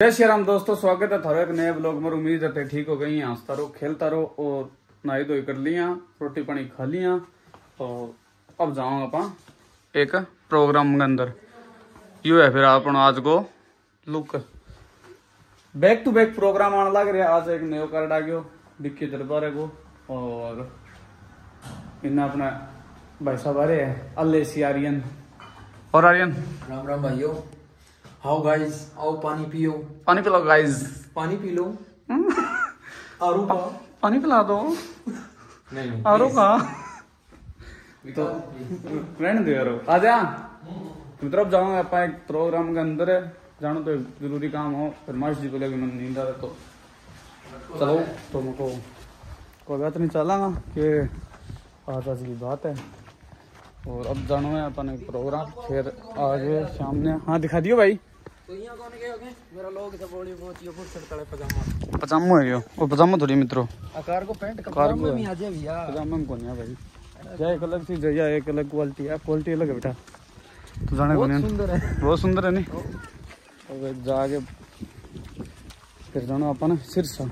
जय श्री राम दोस्तों, स्वागत है थारो एक नए ब्लॉग में। उम्मीद है ठीक हो गई। हंसता रहो, खेलता रहो और नहाई धोई कर लिया, रोटी पानी खा लिया और अब जाऊंगा अपा एक प्रोग्राम के अंदर। यू है फिर अपन आज को look back to back program आने लग रहा है। आज एक नयो कार्ड आ गयो डिक्की दरबार को और इन्हें अपना भाई साहब आ रहे हैं अल्लेसी आर्यन और आर्यन। राम राम भाइयों। हाउ गाइस, आओ पानी पियो। पानी पिलाओ गाइस, पानी पी लो। आरू का पानी पिला दो। नहीं आरो का तो रहने दो यारो। आ जा तुम तरफ जाऊंगा अपा एक प्रोग्राम के अंदर है, जानो तो जरूरी काम हो। फिर माश जी बोले कि मन नींद आ रहा तो चलो, तो मुझको कोई बात नहीं, चलांगा कि आज की बात है। और अब जाना है अपन एक प्रोग्राम, फिर आज शाम ने। हाँ दिखा दियो भाई। तो यहाँ कौन गए होगे? मेरा लोग सब बोली बहुत ये फुट सकता है पजामा। पजामा है यो, वो पजामा थोड़ी मित्रों आकार को पैंट का कार पजामा में आ जाए भैया। पजामा में कौन है भाई, जा एक अलग चीज है, एक अलग क्वालिटी है, क्वालिटी अलग है बेटा। तो जाने बहुत कौन सुंदर है, बहुत सुंदर है नहीं। और जाके फिर जाना अपन सिरसा,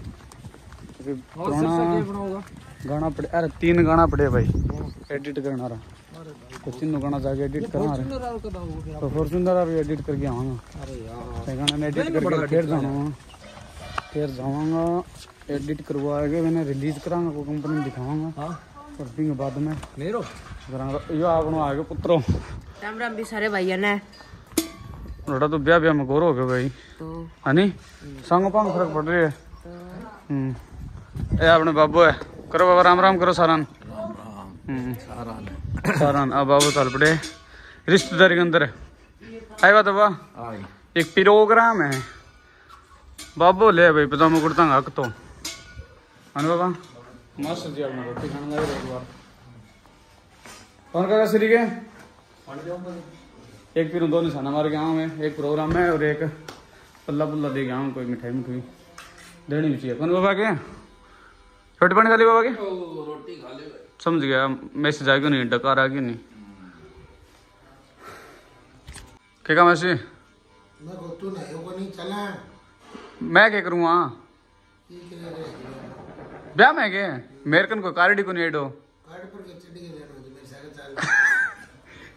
पुराना गाना पड़े। अरे 3 गाना पड़े भाई एडिट करना रहा, तो 3 गाना जाके एडिट करना रहा। तो फॉर्च्यूनर अभी एडिट करके आऊंगा। अरे यार गाना ने एडिट करके फिर जाऊंगा, फिर जाऊंगा एडिट करवा के मैंने रिलीज करांगा, कोई कंपनी में दिखाऊंगा। हां और फिर बाद में मेरो करांगा। यो आपनो आगे पुत्रो राम राम भी सारे भैया ने रोड़ा तो ब्याह में गोरो हो गए भाई तो हनी संग पांग फर्क पड़ रही है। ए अपने बाबू है, करो बाबा राम राम करो सारान। सारान अब बाबू साल पड़े रिश्तेदारी के अंदर आए बात बा एक प्रोग्राम है। बाबू ले भाई पजामा कुर्ता हक तो अन बाबा मस्त जी अपना रोटी खाने लगे एक बार। कौन करा श्री के एक फिर 2 निशाना मार के आऊँ मैं, एक प्रोग्राम है और एक पल्ला पुल्ला दे के आऊँ, कोई मिठाई मिठाई देनी भी चाहिए। कौन बाबा के रोटी पानी खा ली बाबा के? रोटी खा ले। समझ गया, मैसेज आ गया नहीं, डकार आ गया नहीं। क्या मैसेज मैं क्या करूँगा ब्याह में के मेरे कन को कार्ड को नहीं एडो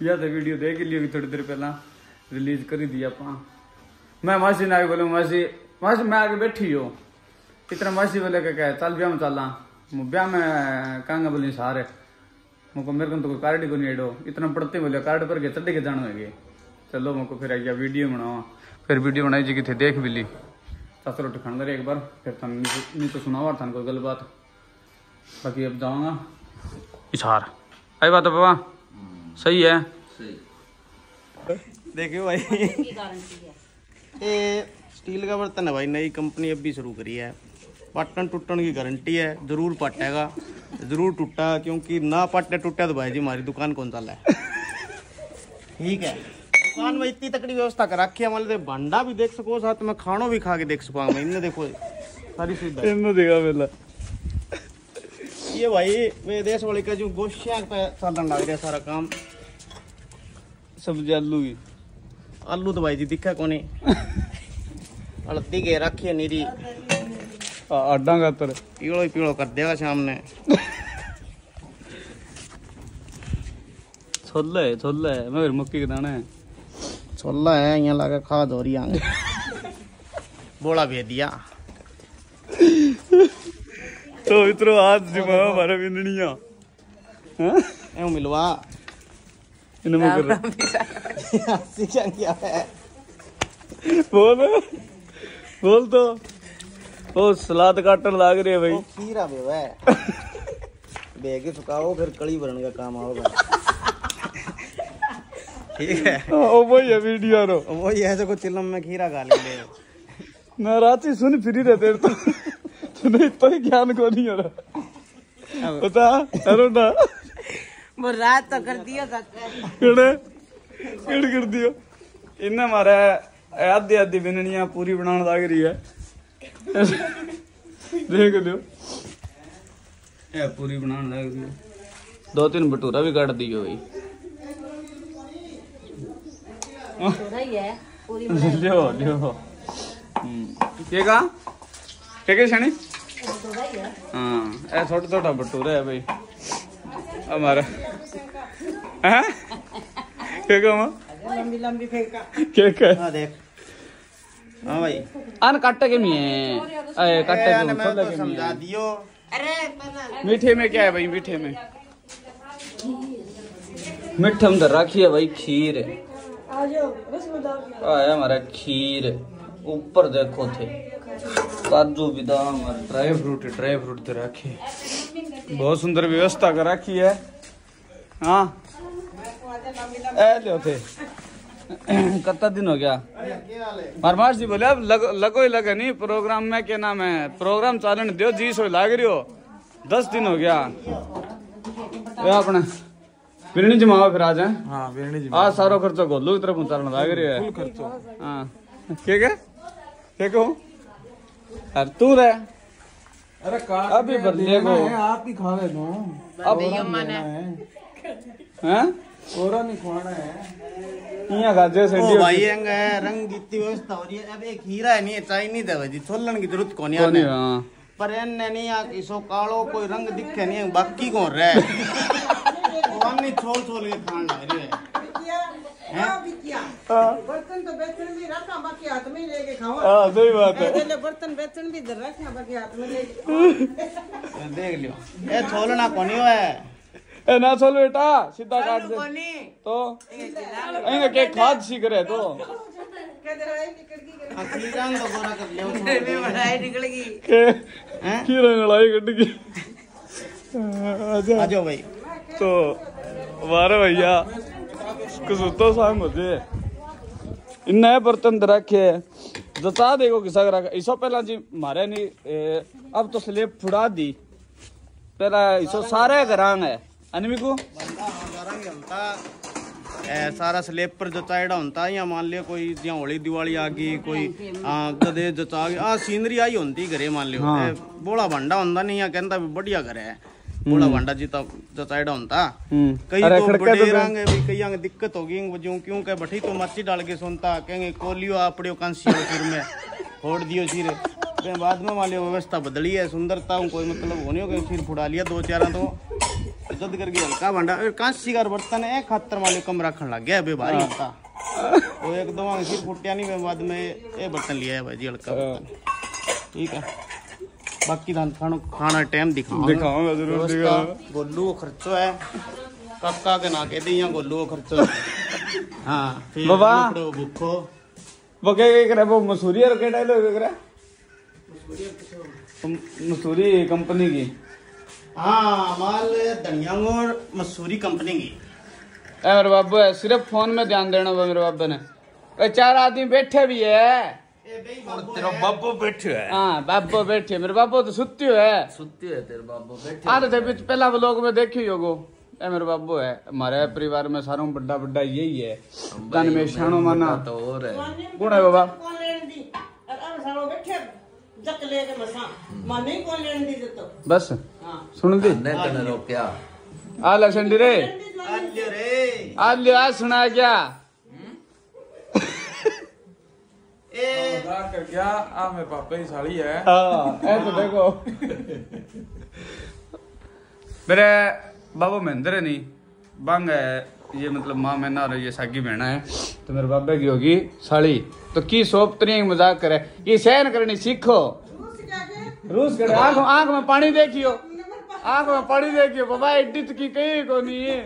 या तो वीडियो देख लियो थोड़ी देर पहला रिलीज कर ही दिया अपना। मैं मासी ने आगे बोले मासी मासी मैं आगे बैठी हो इतना मासी बोले क्या चल ब्याह में चलना। ब्याह में कहंगा बोली सारे मुझको मेरे को तो कोई कार्ड को नहीं एडो इतना पढ़ते बोले कार्ड पर के चढ़ के जाना है। चलो मुझको फिर आइया वीडियो बनाओ, फिर वीडियो बनाई जी कि देख भी ली। चाचा रोटी खाने दे एक बार, फिर थान नहीं तो सुनावा थान कोई गल बात। बाकी अब जाऊंगा इशार आई बात है बाबा सही है। देखियो भाई ये स्टील का बर्तन है भाई, नई कंपनी अभी शुरू करी है। पटन टूटन की गारंटी है, जरूर पटेगा जरूर टूटा, क्योंकि ना पटे टूटा तो भाई जी हमारी दुकान कौन चला है। ठीक है, दुकान में इतनी तकड़ी व्यवस्था कर रखी है, मतलब भंडा भी देख सको, साथ में खानो भी खा के देख सको। मैं इन्हें देखो सारी सुविधा देखा पहला ये भाई वे देश वाले का जो गोश्त पे चलन लग रहा है सारा काम। सब्जी आलू की आलू तो भाई जी दिखा कोनी हल्दी के रखिए नीरी आडा का तर पीड़ो ही पीड़ो कर देगा सामने। छोला है मैं मक्की के दाना है छोला है यहाँ लगा खा दो रही आगे बोला भेज दिया। तो इतरो आज जिमा हमारा बिंदनिया ए मिलवा इन्हें मैं कर क्या है बोल तो ओ सलाद काटन लाग रही है भाई। खीरा बेवा बेगे सुखाओ फिर कड़ी भरने का काम आओगा। ठीक है ओ वही है वीडियो रो वो ये है कुछ चिलम में खीरा खा ले ना रांची सुन फिरी रहे देर तो नहीं तो ज्ञान को नहीं हो रहा पता अरे ना वो रात तो कर दियो केड़े कर दियो इन्हें हमारा आधी आधी बिननिया पूरी बनाने लग रही है। देख लो ये पूरी बनाने लग रही है। 2-3 भटूरा भी काट दियो भाई ही है पूरी लियो लियो ये कहा क्या छानी हाँ ए छोटा छोटा भटूरा है भाई हमारा क्या लंबी लंबी फेंका क्या हाँ देख हाँ भाई आन काटे के में है काटे के मैं तो समझा दियो। मीठे में क्या है भाई मीठे में मीठे में रखी है भाई खीर आया हमारा खीर ऊपर देखो थे काजू बादाम ड्राई फ्रूट तो रखे बहुत सुंदर व्यवस्था कर रखी है हाँ लो थे कितना दिन हो गया मारमार जी बोले अब लगो ही लगे नहीं प्रोग्राम में क्या नाम है प्रोग्राम चालन दो जी सो लाग रही हो 10 दिन हो गया अपने बिरणी जमाओ फिर आज है हाँ बिरणी जी आज सारो खर्चो गोलू की तरफ उतारना लाग रही है खर्चो हाँ क्या कहूँ अरे तू रहे अरे काट अभी बदले को आप ही खावे दो अब हैं कोरा नहीं खुआना है यहाँ गाजे से ओ भाई रंग इतनी व्यवस्था हो रही है। अब एक हीरा है नहीं चाइनीज है भाई छोलन की जरूरत कौन है हाँ पर एने नहीं आ इसो कालो कोई रंग दिखे नहीं है बाकी कौन रहे नहीं छोल छोल के खान लग रही है बर्तन तो बेचन भी रखा बाकी हाथ में लेके खाओ हाँ सही बात है बर्तन बेचन भी रखा बाकी हाथ में लेके देख लियो ये छोलना कौन है ए ना चल बेटा सीधा काट दे तो अइंगा के खाद सीख रहे तो असली जान तो गोरा कर लियो निकलेगी की लड़ाई गड्डी की आ जाओ भाई तो हमारे भैया कसुतो सांग होते इन नए बर्तन रखे जता देखो किसा रखा इसो पहला जी मारे नहीं अब तो स्लेब फुड़ा दी पहला इसो सारे घरांग है अनमी को सारा स्लेब पर जचाएड़ा होता या मान लियो कोई जिया होली दिवाली आ गई कोई गदे जचा गई सीनरी आई होती घरे मान लियो बोला भंडा होता नहीं या कहता बढ़िया घर है बोला भंडा जीता जचाएड़ा होता कई तो बड़े रंग भी कई दिक्कत होगी क्यों कह बठी तो मच्छी डाल के सुनता कहेंगे कोलियो आपड़ियो कांसी सिर में फोड़ दियो सिर बाद में मान लियो व्यवस्था बदली है सुंदरता कोई मतलब होनी हो सिर फुड़ा लिया 2-4 तो जद करके हल्का भंडा कांसी का बर्तन है खातर वाले कम रखन लग गया भारी होता वो एक दो सिर फुटिया नहीं बाद में ये बर्तन लिया है भाई जी हल्का बर्तन ठीक है बाकी खाना टाइम दिखाऊंगा जरूर दिखाऊंगा गोलू को खर्चो है काका के ना कह दी गोलू को खर्चो हाँ फिर बाबा भूखो वो क्या करे वो मसूरी और क्या डायलॉग करे मसूरी कंपनी की हाँ माल धनियांगोर मसूरी कंपनी की मेरे बाबू है सिर्फ फोन में ध्यान देना मेरे बाबू ने 4 आदमी बैठे भी है तेरा बाबू बैठे है हाँ बाबू बैठे मेरे बाबू तो सुत्ती है तेरे बाबू बैठे आते थे पहला लोग में देखी होगो ए मेरे बाबू है हमारे परिवार में सारों बड़ा बड़ा यही है तन में शानो माना तो और है कौन है बाबा बस सुन दी आ लसंडी रे आज सुना क्या कर गया आ मेरे पापा की साड़ी है तो देखो मेरे बाबा महेंद्र है नहीं बांग है ये मतलब माँ मैना और ये सागी बहना है तो मेरे बाबा की होगी साड़ी तो की सोप तरी मजाक करे ये सहन करनी सीखो रूस करे आंख में पानी देखियो बाबा एडिट की कहीं को नहीं है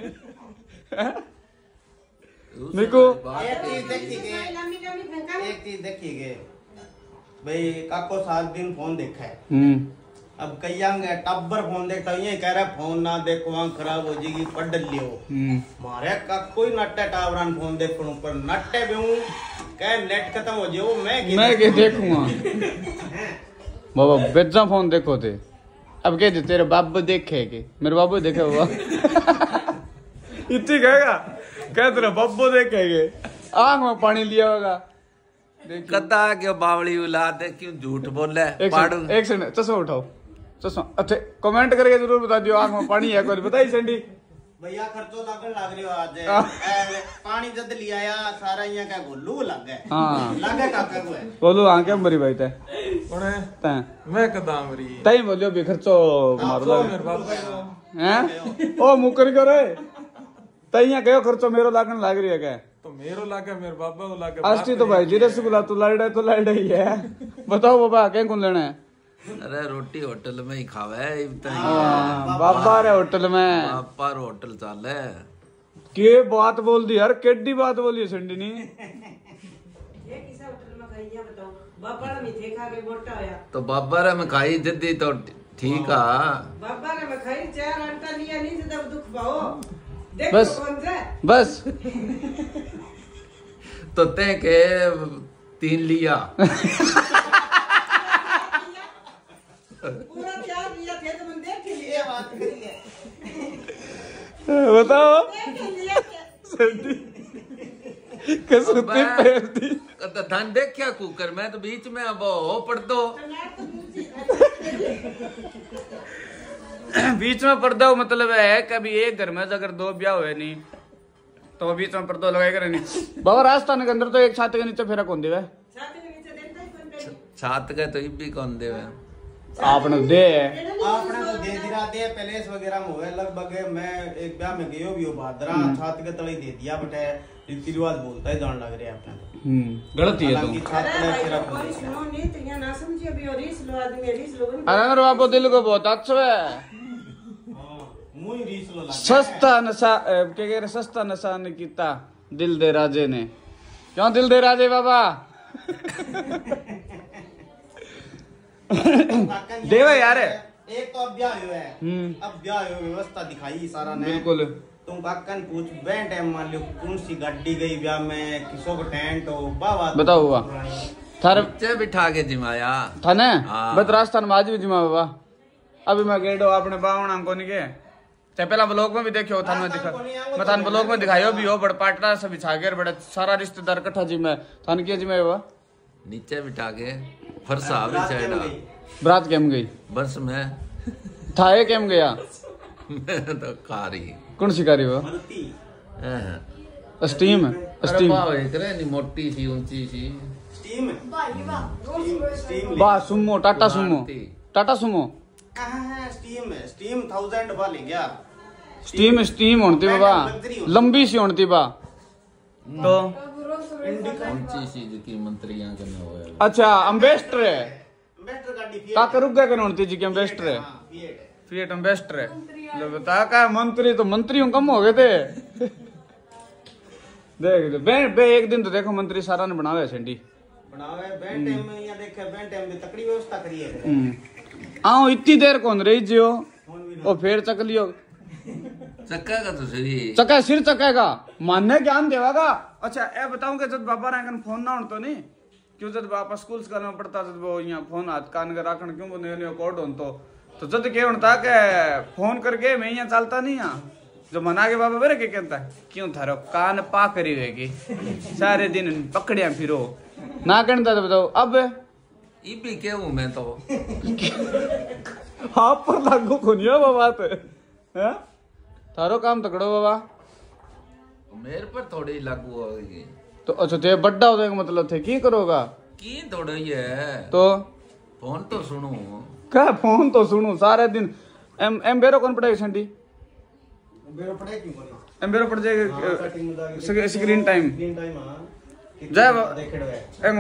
निको एक चीज देखिए भाई काको 7 दिन फोन देखा है अब कई टब्बर फोन देखता ये कह रहा फोन ना देखो आंख खराब हो जाएगी पढ़ लियो मारे काको ही नट्टे टावरान फोन देखो पर नट्टे भी हूँ कह नेट खत्म हो जाओ मैं के देखूंगा बाबा बेजा फोन देखो थे अब कह तेरे बाबू देखे के मेरे बाबू देखे हुआ इतनी कहेगा कह तेरे बाबू देखेगे आंख में पानी लिया होगा कदा क्यों बावली औलाद क्यों झूठ बोले एक सेकंड चश्मा उठाओ चश्मा अच्छा कमेंट करके जरूर बता दियो आंख में पानी है कोई बताई सेंडी भैया खर्चो लगन लग रही हो आज ए, पानी जद लिया या सारा यहाँ का गोलू लग गए हाँ लगे काका को है बोलो हाँ क्या मरी भाई तय कौन है तय मैं कदाम रही तय बोलियो भी खर्चो मारो मेरे बाबा हैं ओ मुकर करे तय यहाँ कहो खर्चो मेरो लागन लाग रही है क्या तो मेरो लागे मेरे बाबा को लागे आस्टी तो भाई जीरे से बुला तो लाइड ही है बताओ बाबा क्या कौन लेना है अरे रोटी होटल में ही खावे बाबा रे होटल में पापा होटल चाले के बात बोल दी यार केडी बात बोली संडी नी ये किसा होटल में खाई है बताओ बाबा ने मीठे खा के मोटा होया तो बाबा रे मैं खाई जदी तो ठीक आ बाबा ने मैं खाई 4 आटा लिया नहीं से तब दुख पाओ देखो बस। कौन सा बस तो ते के 3 लिया पूरा 4 लिया थे तो मैं देख लिए ये बात करी है बताओ देख लिया संडी कसरती पैर दी तो धन देखा कुकर मैं तो बीच में अब हो पड़ दो बीच में पर्दा मतलब है कभी एक घर में अगर 2 ब्याह हुए नहीं तो बीच में पर्दा लगाएगा नहीं बाबा राजस्थान के अंदर तो एक छाते के नीचे फेरा कौन देवे छाती के नीचे देता ही कौन पे छात के तो भी कौन देवे आपने दे आपने तो दे दिया दे पैलेस वगैरह में हुए लगभग मैं एक ब्याह में गयो भी हो भादरा छात के तले दे दिया बटे रीति रिवाज बोलता है जान लग रहा है अपने गलत ही है हालांकि तुम छात अरे तले भाई फिर कोई सुनो नहीं तो यहाँ ना समझिए अभी और रीस लो आदमी रीस लोगों ने अरे मेरे बापो दिल को बहुत अच्छा है मुंह रीस लो लग सस्ता नशा क्या कह रहे सस्ता नशा ने कीता दिल दे राजे ने क्यों दिल दे राजे बाबा देवे यार एक तो अब ब्याह हुआ है अब ब्याह हुआ व्यवस्था दिखाई सारा ने बिल्कुल तुम काकन पूछ बैं टाइम मान लो कौन सी गाड़ी गई ब्याह में किसों को टेंट हो बाबा बताओ हुआ थार बच्चे बिठा के जिमाया था ना हाँ। बस राजस्थान में आज भी जिमा बाबा अभी मैं गेडो अपने बावना को नहीं के चाहे पहला ब्लॉग में भी देखियो थान में दिखा मैं थान ब्लॉग में दिखायो भी हो बड़ पाटरा सब छागेर बड़े सारा रिश्तेदार इकट्ठा जी में थान के जी में बाबा नीचे बिठा के फरसा भी चढ़ा बरात केम गई बस में थाए केम गया मैं तो कारी कौन शिकारी वो मलती स्टीम अरे स्टीम वाह एक रे नी मोटी सी ऊंची सी स्टीम स्टीम बा सुमो टाटा सुमो मारती। टाटा सुमो स्टीम 1000 वाली क्या स्टीम स्टीम होती बाबा लंबी सी होती बा तो ऊंची सी जिकी मंत्रियां करना होया अच्छा अम्बेस्टर है बेटर गाड़ी फिर काका रुक गया कौन होती जी की अम्बेस्टर है फिएट अम्बेस्टर है लो बता का मंत्री तो मंत्रियों कम हो गए थे देख ले बे एक दिन तो देखो मंत्री सारा ने बनावे सेंडी बनावे बैं टाइम में यहां देखे बैं टाइम में तकड़ी व्यवस्था करी है आओ इतनी देर कौन रही जियो ओ फिर चक लियो चक्का का तो सही चका सिर चकेगा मानने ज्ञान देवागा अच्छा ए बताऊं कि जब बाबा राखन फोन ना हो तो नहीं क्यों जब बापा स्कूल करना पड़ता जब वो यहाँ फोन हाथ कान के राखन क्यों वो कोड हो तो जब क्या होता के फोन करके मैं यहाँ चलता नहीं यहाँ जो मना के बाबा बेरे के कहता है क्यों थारो कान पा करी होगी सारे दिन पकड़िया फिरो ना कहता तो बताओ अब इबी केहू मैं तो आप पर लागू खुनिया बाबा है थारो काम तकड़ो बाबा मेरे पर थोड़ी लागू होगी तो अच्छा ते बड्डा हो जाएगा मतलब थे की करोगा की थोड़ा ही है तो फोन तो सुनू क्या फोन तो सुनू सारे दिन एम बेरो कौन पड़ेगा संडी बेरो पड़े क्यों बोली एम बेरो पड़ जाएगा स्क्रीन टाइम स्क्रीन टाइम हां जय देखेड़ो है एम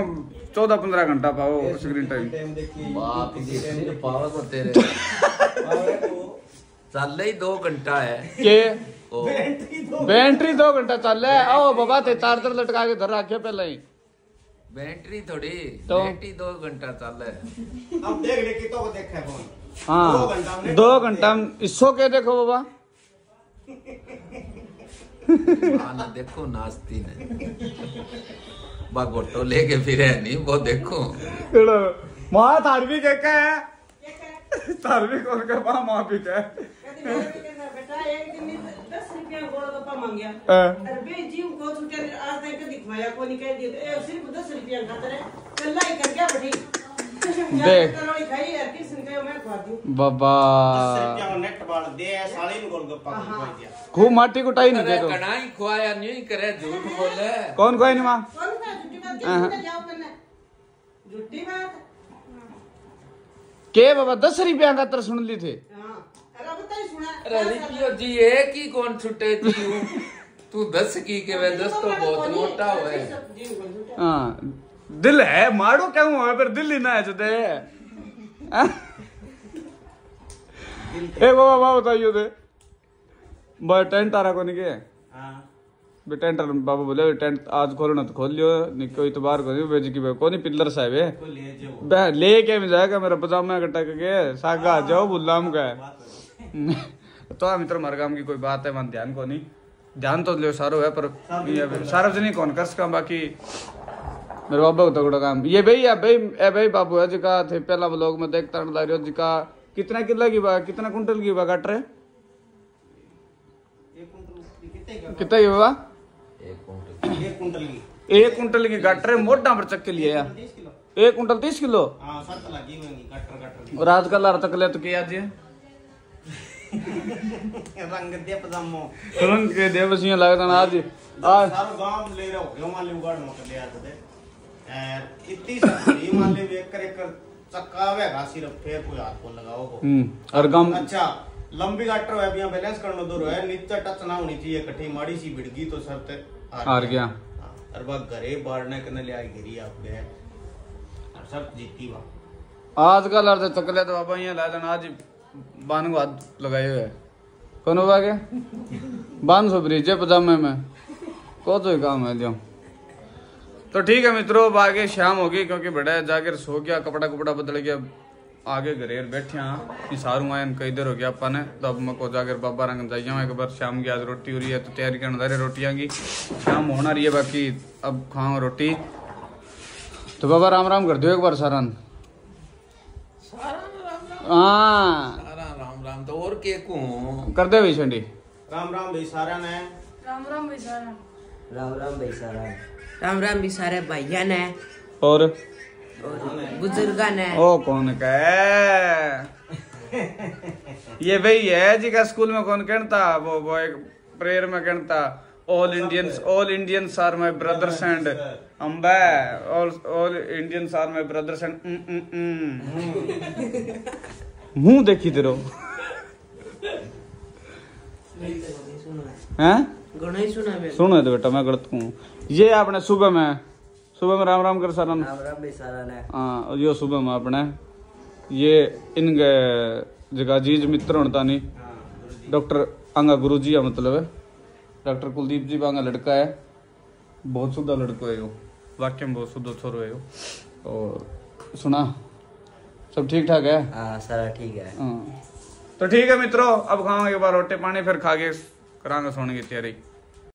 14-15 घंटा पाओ स्क्रीन टाइम टाइम देखिए बाप की सिर पावर को तेरे पावे तो चल ही 2 घंटा है के ओ बैटरी 2 घंटा चल रहा है आओ बाबा थे चार्जर लटका के धर रखे पहले ही बैटरी थोड़ी तो? बैटरी 2 घंटा चल है अब देख ले कितो को देखा है फोन हाँ 2 घंटा इसो के देखो बाबा ना देखो नाचती ने बागोटो लेके फिरे नहीं वो देखो माँ थारवी के है थारवी कौन का माँ भी क्या बेटा एक दिन 10 रुपया गोलगप्पा मांगया है अरे बे जीव को छुटे आज तक दिखवाया को नहीं कह दिया सिर्फ 10 रुपया खातर है कल्ला ही कर गया बठी देख। कलोड़ी खाई यार किस ने मैं खवा दूं बाबा 10 रुपया नेट बाल दे साली गोलगप्पा खा दिया खूब माटी कुटाई नहीं दे तो कढ़ाई खुआया नहीं करे झूठ बोले कौन कोई नहीं माँ कौन सा झूठी बात क्या जाओ करना झूठी बात के बाबा 10 रुपया का तर सुन ली थे हाँ अरे अब तो सुना अरे रिपियो जी एक ही कौन छुटे थी तू 10 की के वे 10 तो बहुत मोटा हुए हाँ दिल है मारो क्या हुआ फिर दिल ही ना है जुदे ए बाबा बताइयो दे बस टेंट आ रहा को नहीं के बे टेंट बाबा बोले टेंट आज खोलना तो खोल लियो नहीं कोई तो बाहर को नहीं बेच की कोनी पिल्लर साहब है ले के भी जाएगा मेरा पजामा कटक के सागा जाओ बुल्लाम का तो मित्र हमारे काम की कोई बात है मन ध्यान को नहीं ध्यान तो ले सारो है पर सार्वजनिक कौन कर सका बाकी मेरे बाबा को तगड़ा काम ये भाई बाबू है जिका थे पहला ब्लॉग में देखता रहो जिका कितना किला की बा कितना कुंटल की बा काट रहे कितना की बाबा 1 कुंटल की काट रहे मोटा पर चक्के लिए 1 कुंटल 30 किलो और आज कल तक ले तो क्या जी रंग दे पजामो रंग के दे बस यूं लगता ना आज सारा गांव ले रहे हो गयो मान ले उगाड़ मत ले आते थे इतनी सारी मान ले एक कर चक्कावे घासी रे फिर कोई हाथ को लगाओ को और गम अच्छा लंबी गाटर है अभी बैलेंस करना दूर है नीचे टच ना होनी चाहिए कठी माड़ी सी भिड़गी तो सब ते हार गया और बा घरे बाड़ने कने ले आई गिरी आप गए और सब जीती बा आज कल अर्ध चकले तो बाबा ये ला देना आज बान को हाथ लगाए हुए कौन हुआ के बान सो ब्रिज पजामे में को तो काम है जो तो ठीक है मित्रों अब आगे शाम होगी क्योंकि बड़ा जाकर सो गया कपड़ा कुपड़ा बदल गया आगे घरे बैठे हाँ सारू आए कई देर हो गया अपन तो अब मैं को जाकर बाबा रंग जाइए एक बार शाम की आज रोटी हो रही है तो तैयारी करना रही रोटियां की शाम होना रही है बाकी अब खाओ रोटी तो बाबा राम राम कर दो एक बार सारन हाँ राम राम तो और के को कर दे भाई छंडी राम राम भाई सारा ने राम राम भाई सारा राम राम भाई सारा राम राम भी सारे भैया ने और बुजुर्गा ने ओ कौन कहे ये भाई है जी का स्कूल में कौन कहता वो एक प्रेयर में कहता all Indians are my brothers and अम्बा all Indians are my brothers and मुंह देखी तेरो हैं सुनो तो बेटा मैं गलत कहूँ ये आपने सुबह में राम राम कर सारन राम राम भाई सारा ने हाँ यो सुबह में अपने ये इनके जगह जीज मित्र होता नहीं डॉक्टर आंगा गुरुजी है मतलब डॉक्टर कुलदीप जी आंगा लड़का है बहुत शुद्ध लड़को है यो वाक्य में बहुत शुद्ध छोरो है यो और सुना सब ठीक ठाक है हाँ सारा ठीक है हाँ तो ठीक है मित्रों अब खाओगे एक बार रोटी पानी फिर खा के करांगे सोने की तैयारी